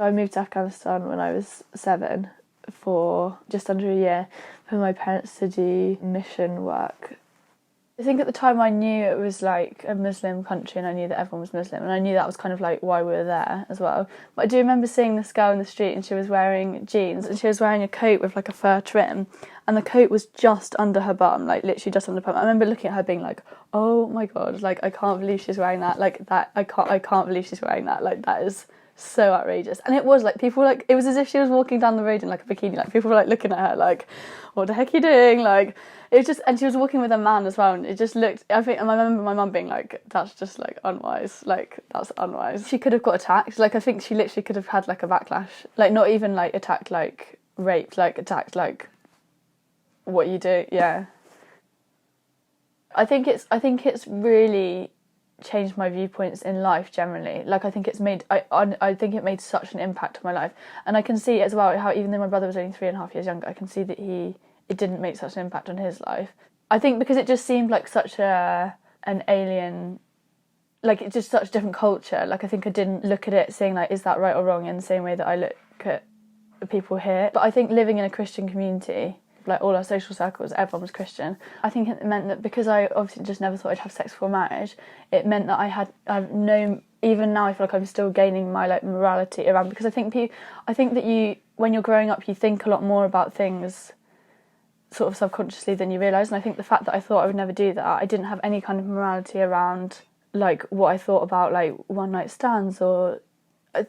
I moved to Afghanistan when I was 7 for just under a year for my parents to do mission work. I think at the time I knew it was like a Muslim country and I knew that everyone was Muslim and I knew that was kind of like why we were there as well. But I do remember seeing this girl in the street and she was wearing jeans and she was wearing a coat with like a fur trim and the coat was just under her bum, like literally just under her bum. I remember looking at her being like, oh my God, like I can't believe she's wearing that, like that, I can't believe she's wearing that, like that is so outrageous. And it was like people like it was as if she was walking down the road in like a bikini, like people were like looking at her like, what the heck are you doing, like it was just, and she was walking with a man as well and it just looked, I think, and I remember my mum being like, that's just like unwise, like that's unwise. She could have got attacked, like I think she literally could have had like a backlash, like not even like attacked like raped, like attacked like what you do. Yeah, I think it's really changed my viewpoints in life generally. Like I think it's made I think it made such an impact on my life, and I can see as well how even though my brother was only 3.5 years younger, I can see that it didn't make such an impact on his life. I think because it just seemed like such an alien, like it's just such a different culture. Like I think I didn't look at it saying like, is that right or wrong, in the same way that I look at people here. But I think living in a Christian community, like all our social circles, everyone was Christian. I think it meant that because I obviously just never thought I'd have sex before marriage, it meant that I've known, even now I feel like I'm still gaining my like morality around, because I think that you, when you're growing up, you think a lot more about things sort of subconsciously than you realise. And I think the fact that I thought I would never do that, I didn't have any kind of morality around like what I thought about like one night stands or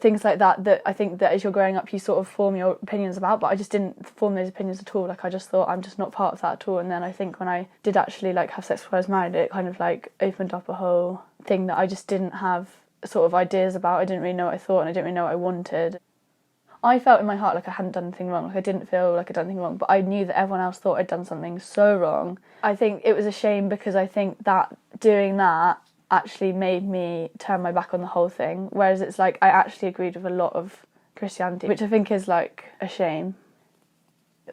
things like that, that I think that as you're growing up you sort of form your opinions about, but I just didn't form those opinions at all. Like I just thought I'm just not part of that at all. And then I think when I did actually like have sex before I was married, it kind of like opened up a whole thing that I just didn't have sort of ideas about. I didn't really know what I thought and I didn't really know what I wanted. I felt in my heart like I hadn't done anything wrong. Like I didn't feel like I'd done anything wrong, but I knew that everyone else thought I'd done something so wrong. I think it was a shame because I think that doing that actually made me turn my back on the whole thing. Whereas it's like I actually agreed with a lot of Christianity, which I think is like a shame.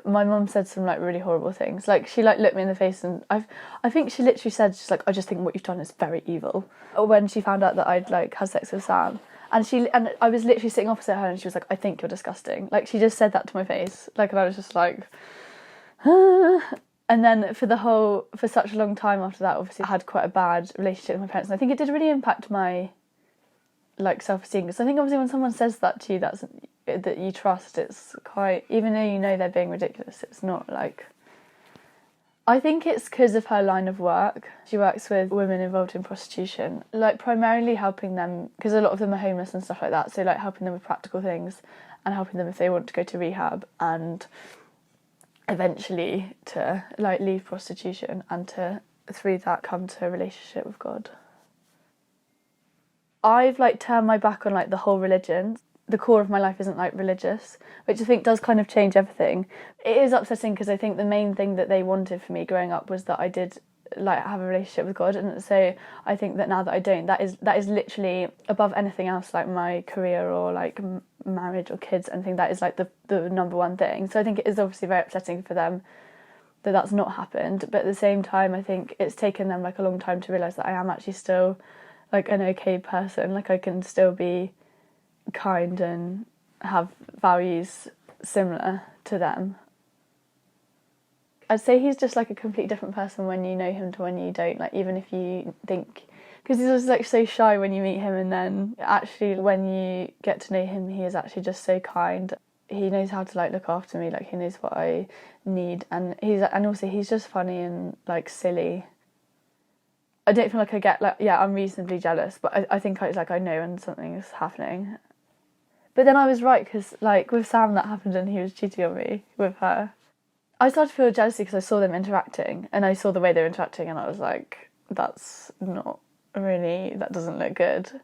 My mum said some like really horrible things. Like she like looked me in the face and I think she literally said, she's like, I just think what you've done is very evil. When she found out that I'd like had sex with Sam. And I was literally sitting opposite her and she was like, I think you're disgusting. Like she just said that to my face. Like, and I was just like, ah. And then for such a long time after that, obviously I had quite a bad relationship with my parents. And I think it did really impact my like self-esteem. Because I think obviously when someone says that to you, that you trust, it's quite, even though you know they're being ridiculous, it's not like, I think it's because of her line of work. She works with women involved in prostitution, like primarily helping them, because a lot of them are homeless and stuff like that, so like helping them with practical things and helping them if they want to go to rehab and eventually to like leave prostitution and to through that come to a relationship with God. I've like turned my back on like the whole religion. The core of my life isn't like religious, which I think does kind of change everything. It is upsetting because I think the main thing that they wanted for me growing up was that I did like have a relationship with God, and so I think that now that I don't, that is literally above anything else, like my career or like marriage or kids, and I think that is like the number one thing. So I think it is obviously very upsetting for them that that's not happened, but at the same time I think it's taken them like a long time to realise that I am actually still like an okay person. Like I can still be kind and have values similar to them. I'd say he's just like a completely different person when you know him to when you don't, like even if you think, because he's just like so shy when you meet him, and then actually when you get to know him he is actually just so kind. He knows how to like look after me, like he knows what I need, and also he's just funny and like silly. I don't feel like I get like, yeah, I'm reasonably jealous, but I think I know when something is happening. But then I was right, because like with Sam that happened and he was cheating on me with her. I started to feel jealousy because I saw them interacting and I saw the way they were interacting and I was like, that's not really, that doesn't look good.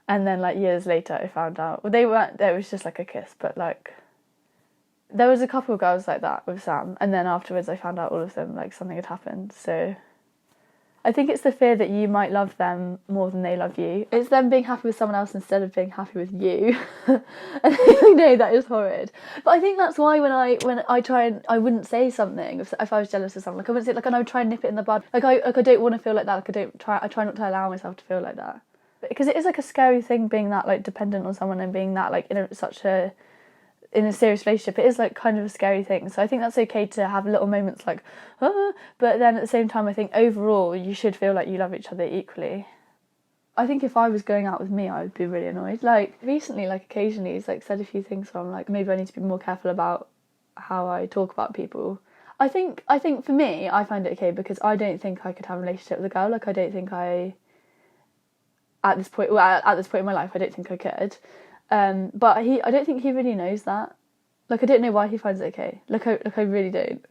And then like years later I found out, well, it was just like a kiss, but like there was a couple of girls like that with Sam, and then afterwards I found out all of them, like something had happened. So I think it's the fear that you might love them more than they love you. It's them being happy with someone else instead of being happy with you. And I know that is horrid. But I think that's why when I try and I wouldn't say something if I was jealous of someone. Like I wouldn't say, like, and I would try and nip it in the bud. Like I don't want to feel like that. Like I try not to allow myself to feel like that. Because it is like a scary thing being that like dependent on someone and being that like in a serious relationship. It is like kind of a scary thing. So I think that's okay to have little moments like, ah, but then at the same time I think overall you should feel like you love each other equally. I think if I was going out with me, I would be really annoyed. Like recently, like occasionally he's like said a few things where I'm like, maybe I need to be more careful about how I talk about people. I think for me, I find it okay because I don't think I could have a relationship with a girl. Like I don't think at this point in my life, I don't think I could. But I don't think he really knows that. Like I don't know why he finds it okay. Like I really don't.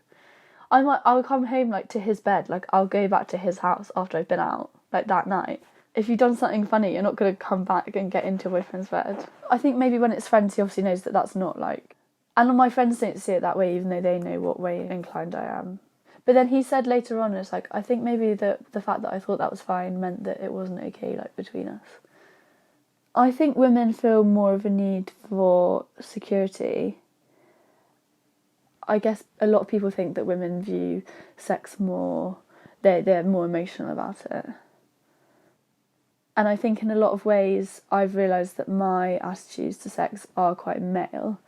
I'll come home like to his bed. Like I'll go back to his house after I've been out like that night. If you've done something funny, you're not going to come back and get into your boyfriend's bed. I think maybe when it's friends, he obviously knows that that's not like... And my friends don't see it that way, even though they know what way inclined I am. But then he said later on, it's like, I think maybe the fact that I thought that was fine meant that it wasn't okay, like, between us. I think women feel more of a need for security. I guess a lot of people think that women view sex more... They're more emotional about it. And I think in a lot of ways I've realised that my attitudes to sex are quite male,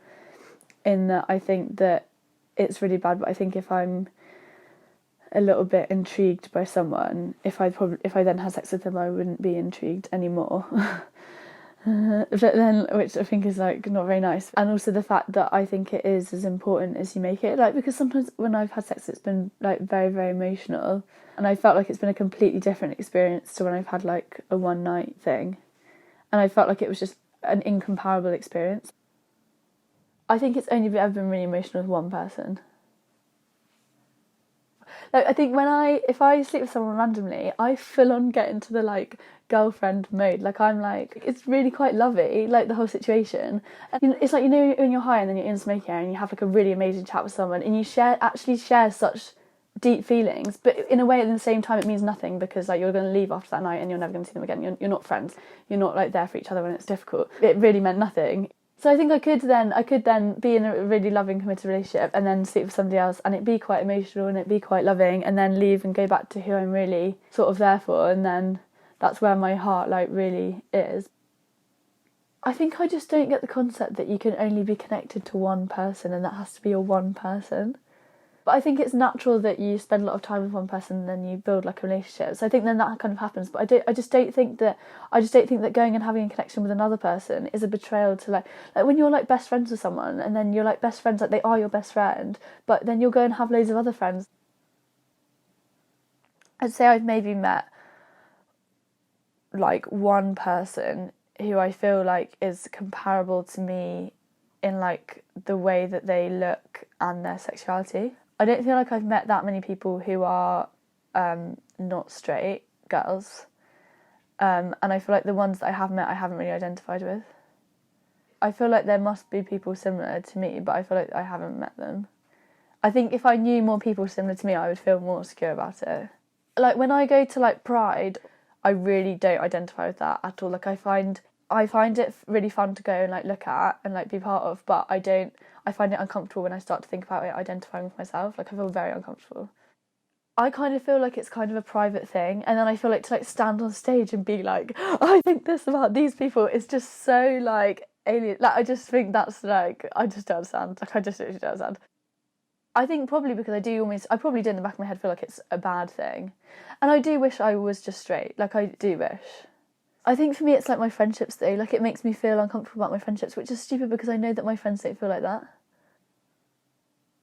in that I think that it's really bad, but I think if I'm a little bit intrigued by someone, if I then had sex with them, I wouldn't be intrigued anymore. But then, which I think is like not very nice. And also the fact that I think it is as important as you make it, like, because sometimes when I've had sex it's been like very, very emotional, and I felt like it's been a completely different experience to when I've had like a one night thing, and I felt like it was just an incomparable experience. I think it's only ever been really emotional with one person. Like, I think if I sleep with someone randomly, I full on get into the like girlfriend mode. Like I'm like, it's really quite lovely, like the whole situation. And it's like, you know, when you're high and then you're in smoky air and you have like a really amazing chat with someone and you actually share such deep feelings, but in a way at the same time it means nothing, because like you're going to leave after that night and you're never going to see them again. You're not friends. You're not like there for each other when it's difficult. It really meant nothing. So I think I could then be in a really loving, committed relationship and then sleep with somebody else and it'd be quite emotional and it'd be quite loving, and then leave and go back to who I'm really sort of there for, and then that's where my heart like really is. I think I just don't get the concept that you can only be connected to one person and that has to be your one person. But I think it's natural that you spend a lot of time with one person and then you build like a relationship. So I think then that kind of happens. But I just don't think that going and having a connection with another person is a betrayal to like when you're like best friends with someone and then you're like best friends, like they are your best friend, but then you'll go and have loads of other friends. I'd say I've maybe met like one person who I feel like is comparable to me in like the way that they look and their sexuality. I don't feel like I've met that many people who are not straight girls, and I feel like the ones that I have met I haven't really identified with. I feel like there must be people similar to me, but I feel like I haven't met them. I think if I knew more people similar to me, I would feel more secure about it. Like when I go to like Pride, I really don't identify with that at all. Like I find it really fun to go and like look at and like be part of, but I find it uncomfortable when I start to think about it identifying with myself. Like I feel very uncomfortable. I kind of feel like it's kind of a private thing, and then I feel like to like stand on stage and be like, I think this about these people is just so like alien. Like I just think that's like, I just don't understand. Like I just literally don't understand. I think probably because I probably do in the back of my head feel like it's a bad thing, and I do wish I was just straight. Like I do wish. I think for me it's like my friendships though. Like it makes me feel uncomfortable about my friendships, which is stupid because I know that my friends don't feel like that.